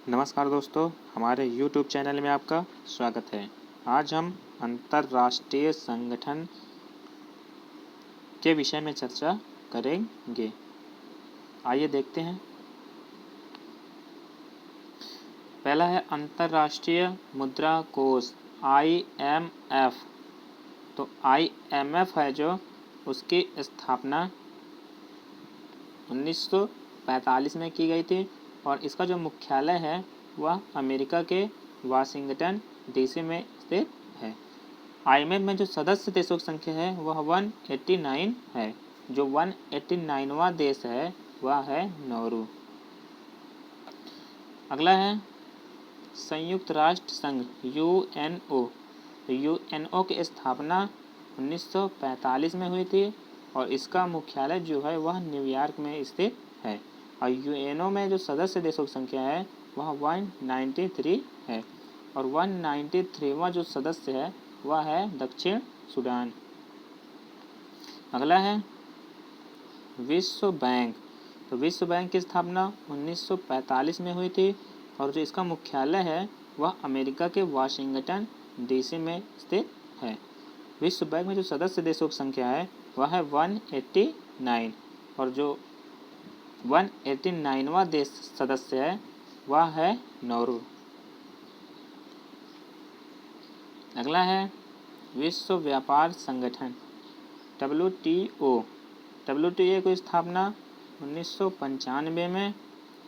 नमस्कार दोस्तों, हमारे YouTube चैनल में आपका स्वागत है। आज हम अंतर्राष्ट्रीय संगठन के विषय में चर्चा करेंगे। आइए देखते हैं। पहला है अंतर्राष्ट्रीय मुद्रा कोष IMF। तो IMF है जो उसकी स्थापना 1945 में की गई थी और इसका जो मुख्यालय है वह अमेरिका के वाशिंगटन DC में स्थित है। IMF में जो सदस्य देशों की संख्या है वह 189 है। जो 189वां देश है वह है नौरू। अगला है संयुक्त राष्ट्र संघ UNO। UNO की स्थापना 1945 में हुई थी और इसका मुख्यालय जो है वह न्यूयॉर्क में स्थित है। और UNO में जो सदस्य देशों की संख्या है वह 193 है और 193वां जो सदस्य है वह है दक्षिण सूडान। अगला है विश्व बैंक। तो विश्व बैंक की स्थापना 1945 में हुई थी और जो इसका मुख्यालय है वह अमेरिका के वाशिंगटन DC में स्थित है। विश्व बैंक में जो सदस्य देशों की संख्या है वह है 189 और जो 189वां देश सदस्य है वह है नौरू। अगला है विश्व व्यापार संगठन WTO। WTO की स्थापना 1995 में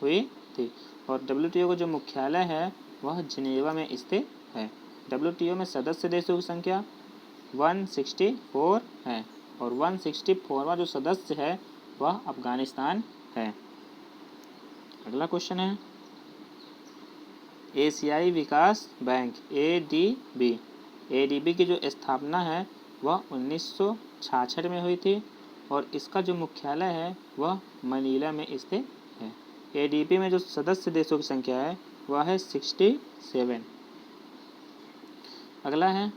हुई थी और WTO का जो मुख्यालय है वह जिनेवा में स्थित है। WTO में सदस्य देशों की संख्या 164 है और 164वां जो सदस्य है वह अफगानिस्तान है। अगला क्वेश्चन है एशियाई विकास बैंक ADB। ADB की जो स्थापना है वह 1966 में हुई थी और इसका जो मुख्यालय है वह मनीला में स्थित है। ADB में जो सदस्य देशों की संख्या है वह है 67। अगला है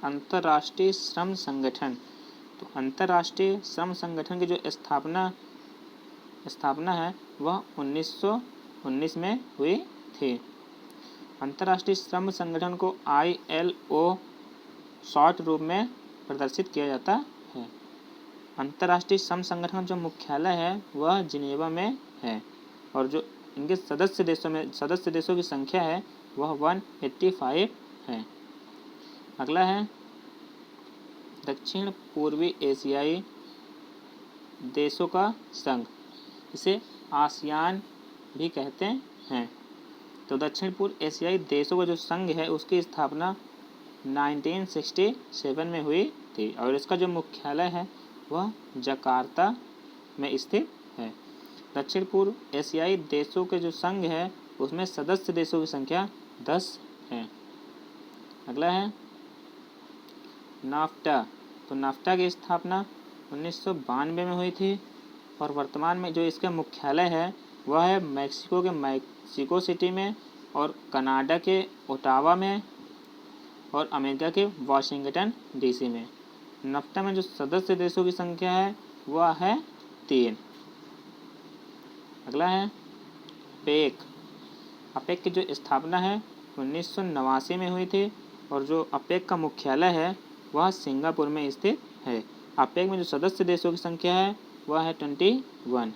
अंतर्राष्ट्रीय श्रम संगठन। तो अंतर्राष्ट्रीय श्रम संगठन की जो स्थापना है वह 1919 में हुई थी। अंतर्राष्ट्रीय श्रम संगठन को ILO शॉर्ट रूप में प्रदर्शित किया जाता है। अंतर्राष्ट्रीय श्रम संगठन का जो मुख्यालय है वह जिनेवा में है और जो इनके सदस्य देशों की संख्या है वह 185 है। अगला है दक्षिण पूर्वी एशियाई देशों का संघ, इसे आसियान भी कहते हैं। तो दक्षिण पूर्व एशियाई देशों का जो संघ है उसकी स्थापना 1967 में हुई थी और इसका जो मुख्यालय है वह जकार्ता में स्थित है। दक्षिण पूर्व एशियाई देशों के जो संघ है उसमें सदस्य देशों की संख्या 10 है। अगला है नाफ्टा। तो नाफ्टा की स्थापना 1992 में हुई थी और वर्तमान में जो इसका मुख्यालय है वह है मैक्सिको के मैक्सिको सिटी में और कनाडा के ओटावा में और अमेरिका के वाशिंगटन DC में। नाफ्टा में जो सदस्य देशों की संख्या है वह है 3। अगला है अपेक की जो स्थापना है 1989 में हुई थी और जो अपेक का मुख्यालय है वह सिंगापुर में स्थित है। अपेक में जो सदस्य देशों की संख्या है वह है 21।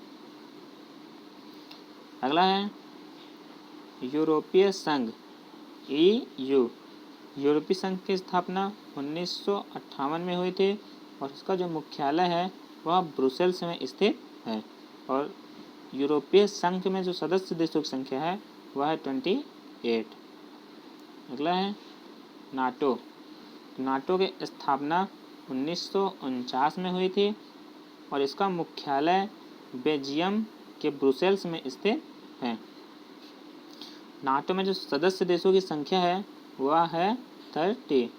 अगला है यूरोपीय संघ EU। यूरोपीय संघ की स्थापना 1958 में हुई थी और इसका जो मुख्यालय है वह ब्रुसेल्स में स्थित है और यूरोपीय संघ में जो सदस्य देशों की संख्या है वह है 28। अगला है नाटो। नाटो की स्थापना 1949 में हुई थी और इसका मुख्यालय बेल्जियम के ब्रुसेल्स में स्थित है। नाटो में जो सदस्य देशों की संख्या है वह है 30।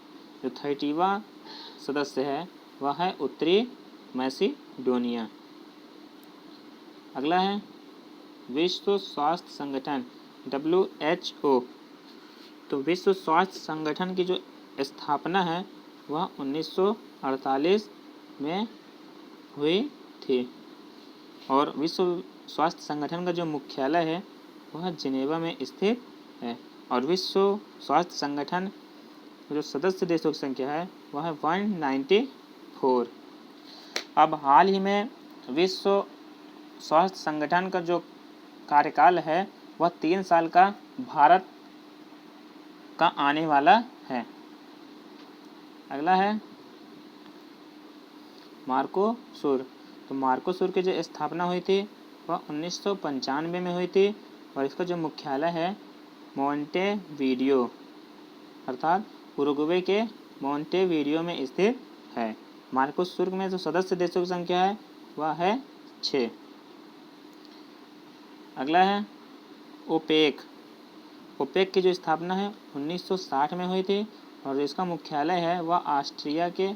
जो 30वां सदस्य है वह है उत्तरी मैसिडोनिया। अगला है विश्व स्वास्थ्य संगठन WHO। तो विश्व स्वास्थ्य संगठन की जो स्थापना है वह 1948 में हुई थी और विश्व स्वास्थ्य संगठन का जो मुख्यालय है वह जिनेवा में स्थित है। और विश्व स्वास्थ्य संगठन जो सदस्य देशों की संख्या है वह है 194। अब हाल ही में विश्व स्वास्थ्य संगठन का जो कार्यकाल है वह 3 साल का भारत का आने वाला है। अगला है मार्कोसुर। तो मार्कोसुर की जो स्थापना हुई थी वह 1995 में हुई थी और इसका जो मुख्यालय है मोंटेवीडियो अर्थात उरुग्वे के मोंटेवीडियो में स्थित है। मार्कोसुर में जो सदस्य देशों की संख्या है वह है 6। अगला है ओपेक। ओपेक की जो स्थापना है 1960 में हुई थी और इसका मुख्यालय है वह ऑस्ट्रिया के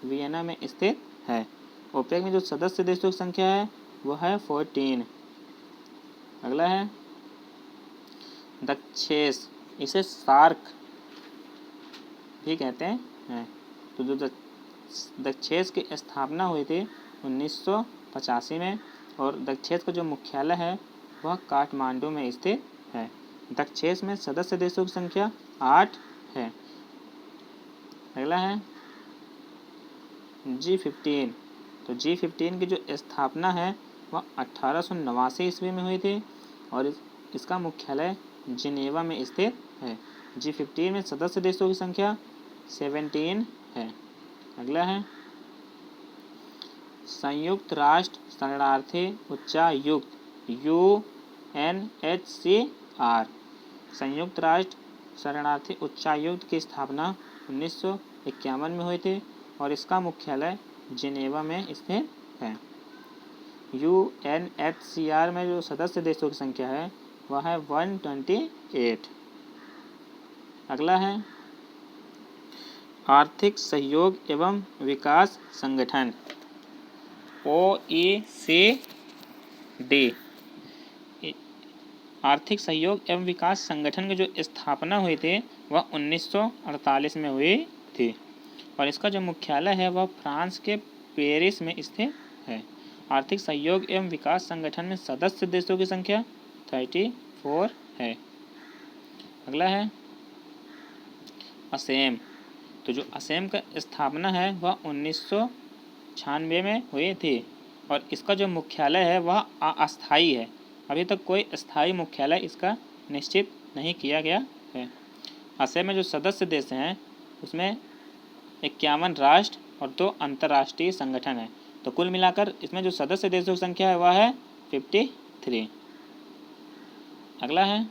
वियना में स्थित है। ओपेक में जो सदस्य देशों की संख्या है वह है 14। अगला है दक्षेस, इसे सार्क भी कहते हैं। तो जो दक्षेस की स्थापना हुई थी 1985 में और दक्षेस का जो मुख्यालय है वह काठमांडू में स्थित है। दक्षेस में सदस्य देशों की संख्या 8 है। अगला है G15। तो G15 की जो स्थापना है वह 1889 ईस्वी में हुई थी और इसका मुख्यालय जिनेवा में स्थित है। G15 में सदस्य देशों की संख्या 17 है। अगला है संयुक्त राष्ट्र शरणार्थी उच्चायुक्त UNHCR। संयुक्त राष्ट्र शरणार्थी उच्चायुक्त की स्थापना 1951 में हुई थी और इसका मुख्यालय जिनेवा में स्थित है। UNHCR में जो सदस्य देशों की संख्या है वह है 128। अगला है आर्थिक सहयोग एवं विकास संगठन OECD। आर्थिक सहयोग एवं विकास संगठन की जो स्थापना हुई थी वह 1948 में हुई थी और इसका जो मुख्यालय है वह फ्रांस के पेरिस में स्थित है। आर्थिक सहयोग एवं विकास संगठन में सदस्य देशों की संख्या 34 है। अगला है असेम। तो जो असेम का स्थापना है वह 1996 में हुई थी और इसका जो मुख्यालय है वह अस्थायी है। अभी तक कोई स्थायी मुख्यालय इसका निश्चित नहीं किया गया है। असेम में जो सदस्य देश हैं उसमें 51 राष्ट्र और 2 अंतर्राष्ट्रीय संगठन हैं। तो कुल मिलाकर इसमें जो सदस्य देशों की संख्या है वह है 53। अगला है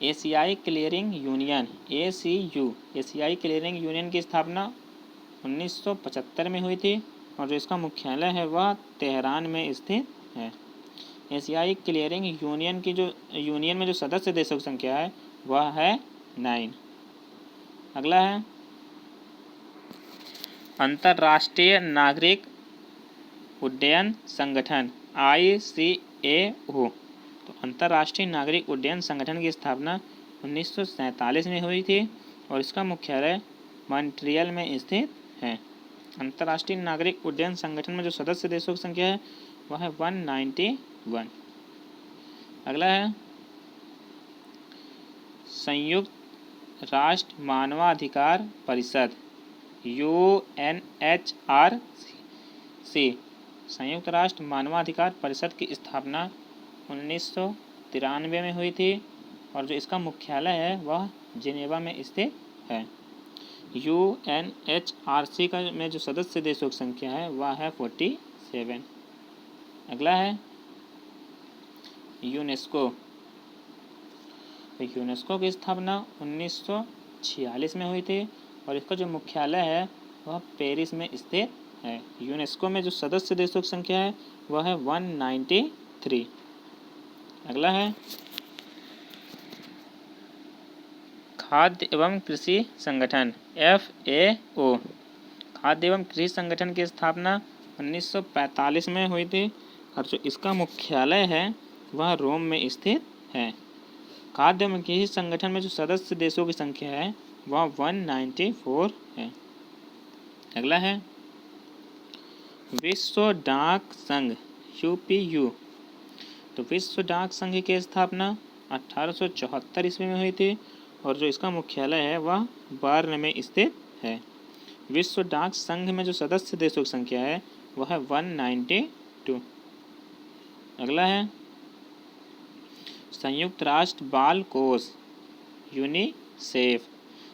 एशियाई क्लियरिंग यूनियन ACU। एशियाई क्लियरिंग यूनियन की स्थापना 1975 में हुई थी और जो इसका मुख्यालय है वह तेहरान में स्थित है। एशियाई क्लियरिंग यूनियन में जो सदस्य देशों की संख्या है वह है 9। अगला है अंतर्राष्ट्रीय नागरिक उड्डयन संगठन ICAO। तो अंतर्राष्ट्रीय नागरिक उड्डयन संगठन की स्थापना 1947 में हुई थी और इसका मुख्यालय मॉन्ट्रियल में स्थित है। अंतर्राष्ट्रीय नागरिक उड्डयन संगठन में जो सदस्य देशों की संख्या है वह है 191। अगला है संयुक्त राष्ट्र मानवाधिकार परिषद UNHRC। संयुक्त राष्ट्र मानवाधिकार परिषद की स्थापना 1993 में हुई थी और जो इसका मुख्यालय है वह जिनेवा में स्थित है। UNHRC का में जो सदस्य देशों की संख्या है वह है 47। अगला है यूनेस्को। यूनेस्को की स्थापना 1946 में हुई थी और इसका जो मुख्यालय है वह पेरिस में स्थित है। यूनेस्को में जो सदस्य देशों की संख्या है वह है 193। अगला है खाद्य एवं कृषि संगठन FAO। खाद्य एवं कृषि संगठन की स्थापना 1945 में हुई थी और जो इसका मुख्यालय है वह रोम में स्थित है। खाद्य एवं कृषि संगठन में जो सदस्य देशों की संख्या है वह 194 है। अगला है विश्व डाक संघ UPU। तो विश्व डाक संघ की स्थापना 1874 ईस्वी में हुई थी और जो इसका मुख्यालय है वह बर्न में स्थित है। विश्व डाक संघ में जो सदस्य देशों की संख्या है वह है 192। अगला है संयुक्त राष्ट्र बाल कोष यूनिसेफ।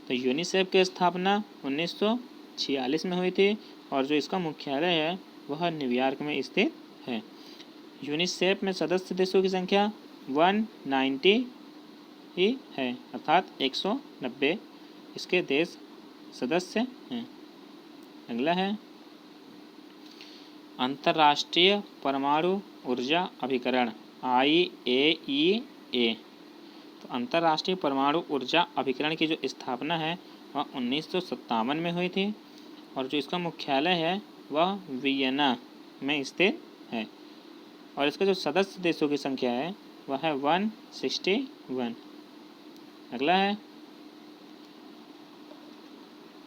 तो यूनिसेफ की स्थापना 1946 में हुई थी और जो इसका मुख्यालय है वह न्यूयॉर्क में स्थित है। यूनिसेफ में सदस्य देशों की संख्या 190 ही है, अर्थात 190 इसके देश सदस्य हैं। अगला है अंतर्राष्ट्रीय परमाणु ऊर्जा अभिकरण IAEA। तो अंतर्राष्ट्रीय परमाणु ऊर्जा अभिकरण की जो स्थापना है वह 1957 में हुई थी और जो इसका मुख्यालय है वह वियना में स्थित है और इसके जो सदस्य देशों की संख्या है वह है 161। अगला है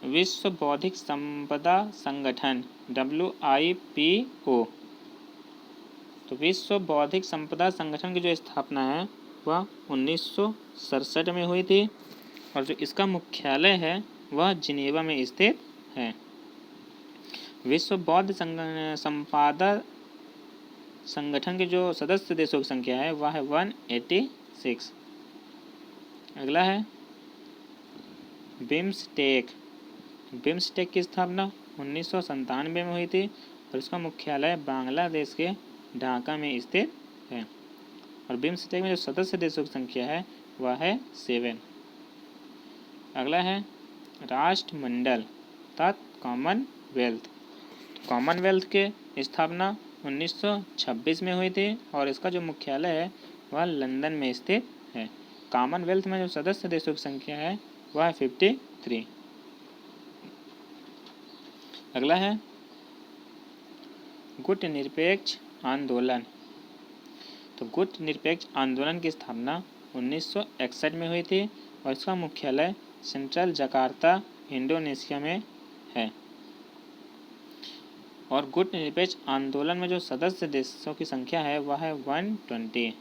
विश्व बौद्धिक संपदा संगठन WIPO। तो विश्व बौद्धिक संपदा संगठन की जो स्थापना है वह 1967 में हुई थी और जो इसका मुख्यालय है वह जिनेवा में स्थित है। विश्व बौद्ध संपदा संगठन के जो सदस्य देशों की संख्या है वह है 186। अगला है बिम्स्टेक। बिम्स्टेक की स्थापना 1997 में हुई थी और इसका मुख्यालय बांग्लादेश के ढाका में स्थित है और बिम्स्टेक में जो सदस्य देशों की संख्या है वह है 7। अगला है राष्ट्रमंडल अर्थात कॉमनवेल्थ। कॉमनवेल्थ के स्थापना 1926 में हुई थी और इसका जो मुख्यालय है वह लंदन में स्थित है। कॉमनवेल्थ में जो सदस्य देशों की संख्या है वह है 53। अगला है गुट निरपेक्ष आंदोलन। तो गुट निरपेक्ष आंदोलन की स्थापना 1961 में हुई थी और इसका मुख्यालय सेंट्रल जकार्ता इंडोनेशिया में है और गुट निरपेक्ष आंदोलन में जो सदस्य देशों की संख्या है वह है 120।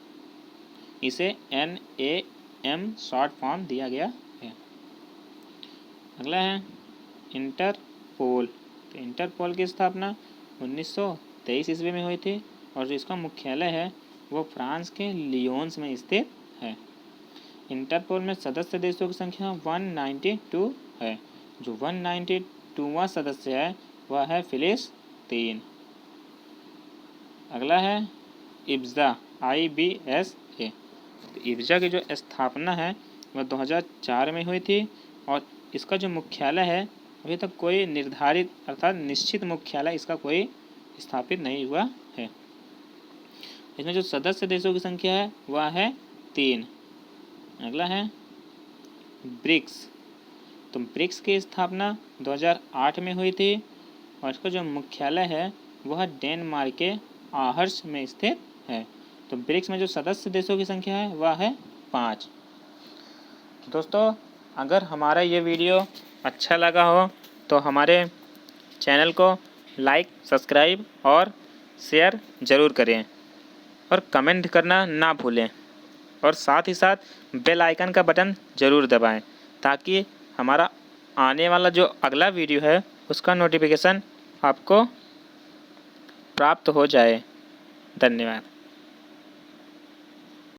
इसे NAM शॉर्ट फॉर्म दिया गया है। अगला है इंटरपोल। तो इंटरपोल की स्थापना 1923 ईस्वी में हुई थी और जो इसका मुख्यालय है वो फ्रांस के लियोन्स में स्थित है। इंटरपोल में सदस्य देशों की संख्या 192 है। जो 192वां सदस्य है वह है फिलिस्तीन। अगला है इब्जा IBSA। तो इब्जा की जो स्थापना है वह 2004 में हुई थी और इसका जो मुख्यालय है अभी तक कोई निर्धारित अर्थात निश्चित मुख्यालय इसका कोई स्थापित नहीं हुआ है। इसमें जो सदस्य देशों की संख्या है वह है 3। अगला है ब्रिक्स। तो ब्रिक्स की स्थापना 2008 में हुई थी और इसका जो मुख्यालय है वह डेनमार्क के आहर्स में स्थित है। तो ब्रिक्स में जो सदस्य देशों की संख्या है वह है 5। दोस्तों अगर हमारा ये वीडियो अच्छा लगा हो तो हमारे चैनल को लाइक, सब्सक्राइब और शेयर ज़रूर करें और कमेंट करना ना भूलें और साथ ही साथ बेल आइकन का बटन ज़रूर दबाएं ताकि हमारा आने वाला जो अगला वीडियो है उसका नोटिफिकेशन आपको प्राप्त हो जाए। धन्यवाद।